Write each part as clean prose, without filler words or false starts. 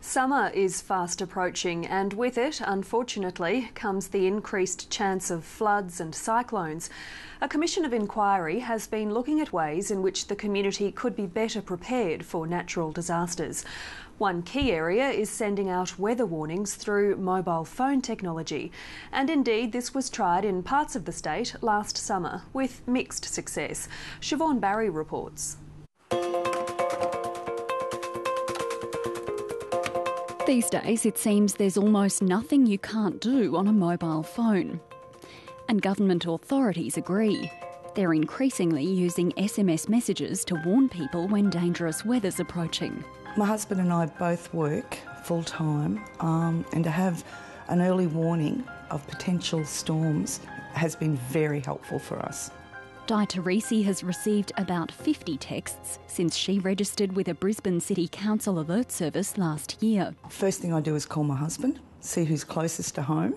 Summer is fast approaching, and with it, unfortunately, comes the increased chance of floods and cyclones. A commission of inquiry has been looking at ways in which the community could be better prepared for natural disasters. One key area is sending out weather warnings through mobile phone technology. And indeed, this was tried in parts of the state last summer with mixed success. Siobhan Barry reports. These days, it seems there's almost nothing you can't do on a mobile phone. And government authorities agree. They're increasingly using SMS messages to warn people when dangerous weather's approaching. My husband and I both work full-time, and to have an early warning of potential storms has been very helpful for us. Di Teresi has received about 50 texts since she registered with a Brisbane City Council alert service last year. First thing I do is call my husband, see who's closest to home,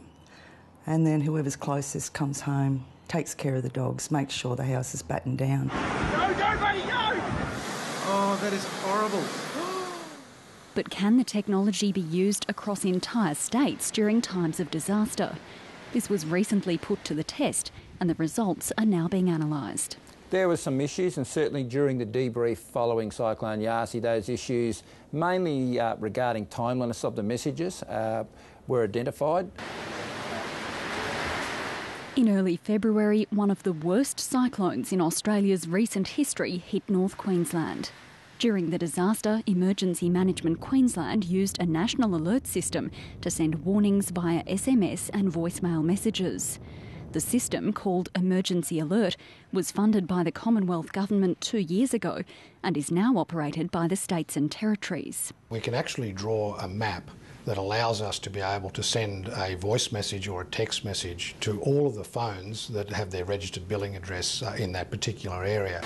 and then whoever's closest comes home, takes care of the dogs, makes sure the house is battened down. Go, buddy, go! Oh, that is horrible. But can the technology be used across entire states during times of disaster? This was recently put to the test, and the results are now being analysed. There were some issues, and certainly during the debrief following Cyclone Yasi, those issues, mainly regarding timeliness of the messages, were identified. In early February, one of the worst cyclones in Australia's recent history hit North Queensland. During the disaster, Emergency Management Queensland used a national alert system to send warnings via SMS and voicemail messages. The system, called Emergency Alert, was funded by the Commonwealth Government 2 years ago and is now operated by the states and territories. We can actually draw a map that allows us to be able to send a voice message or a text message to all of the phones that have their registered billing address in that particular area.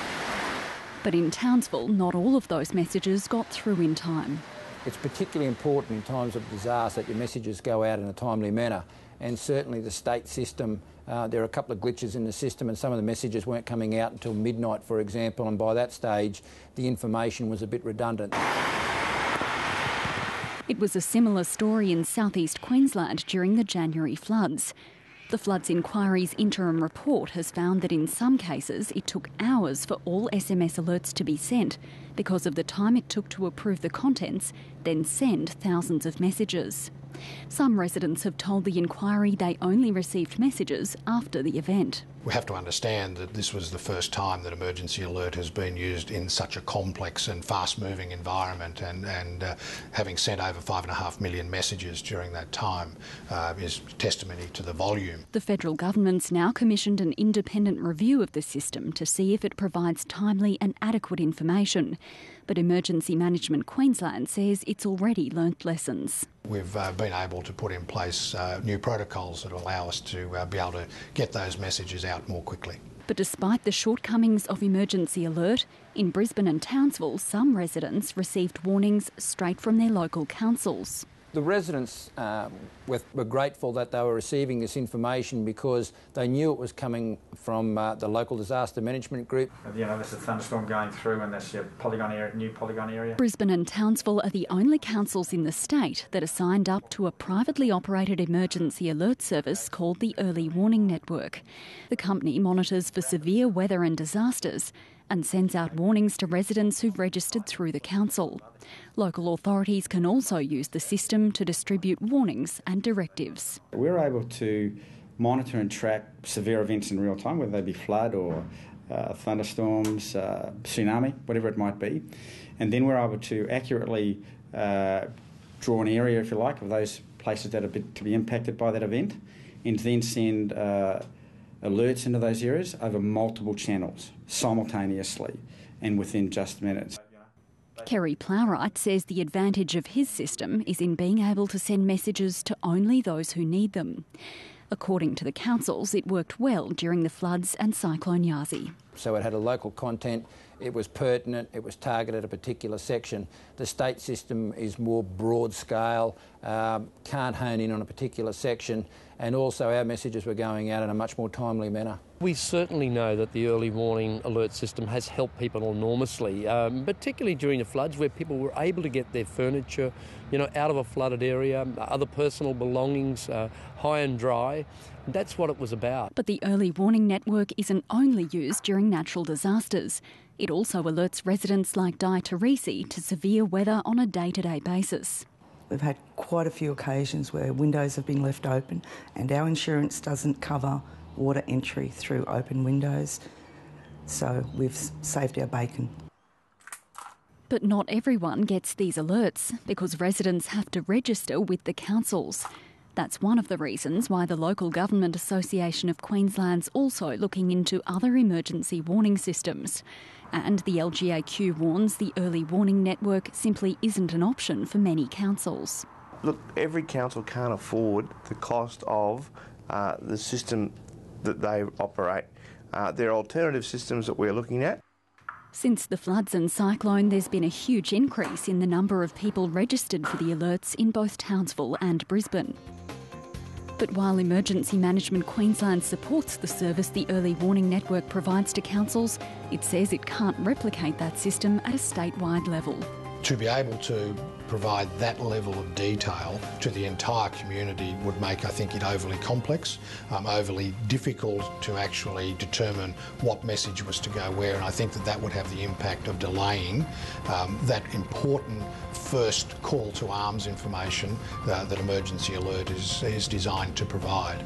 But in Townsville, not all of those messages got through in time. It's particularly important in times of disaster that your messages go out in a timely manner, and certainly the state system, there are a couple of glitches in the system and some of the messages weren't coming out until midnight, for example, and by that stage the information was a bit redundant. It was a similar story in southeast Queensland during the January floods. The Floods Inquiry's interim report has found that in some cases it took hours for all SMS alerts to be sent because of the time it took to approve the contents, then send thousands of messages. Some residents have told the inquiry they only received messages after the event. We have to understand that this was the first time that emergency alert has been used in such a complex and fast-moving environment, and having sent over 5.5 million messages during that time is testimony to the volume. The federal government's now commissioned an independent review of the system to see if it provides timely and adequate information. But Emergency Management Queensland says it's already learnt lessons. We've been able to put in place new protocols that allow us to be able to get those messages out more quickly. But despite the shortcomings of Emergency Alert, in Brisbane and Townsville, some residents received warnings straight from their local councils. The residents were grateful that they were receiving this information because they knew it was coming from the local disaster management group. There's a thunderstorm going through and there's a polygon area, new polygon area. Brisbane and Townsville are the only councils in the state that are signed up to a privately operated emergency alert service called the Early Warning Network. The company monitors for severe weather and disasters and sends out warnings to residents who've registered through the council. Local authorities can also use the system to distribute warnings and directives. We're able to monitor and track severe events in real time, whether they be flood or thunderstorms, tsunami, whatever it might be. And then we're able to accurately draw an area, if you like, of those places that are to be impacted by that event, and then send alerts into those areas over multiple channels simultaneously and within just minutes. KERRY PLOWRIGHT says the advantage of his system is in being able to send messages to only those who need them. According to the councils, it worked well during the floods and Cyclone Yasi. So it had a local content, it was pertinent, it was targeted at a particular section. The state system is more broad scale, can't hone in on a particular section, and also our messages were going out in a much more timely manner. We certainly know that the early warning alert system has helped people enormously, particularly during the floods where people were able to get their furniture, out of a flooded area, other personal belongings, high and dry. That's what it was about. But the early warning network isn't only used during natural disasters. It also alerts residents like Di Teresi to severe weather on a day-to-day basis. We've had quite a few occasions where windows have been left open and our insurance doesn't cover water entry through open windows, so we've saved our bacon. But not everyone gets these alerts because residents have to register with the councils. That's one of the reasons why the Local Government Association of Queensland's also looking into other emergency warning systems. And the LGAQ warns the early warning network simply isn't an option for many councils. Look, every council can't afford the cost of the system that they operate. There are alternative systems that we're looking at. Since the floods and cyclone, there's been a huge increase in the number of people registered for the alerts in both Townsville and Brisbane. But while Emergency Management Queensland supports the service the Early Warning Network provides to councils, it says it can't replicate that system at a statewide level. To be able to provide that level of detail to the entire community would make, I think, it overly complex, overly difficult to actually determine what message was to go where, and I think that that would have the impact of delaying that important first call to arms information that Emergency Alert is designed to provide.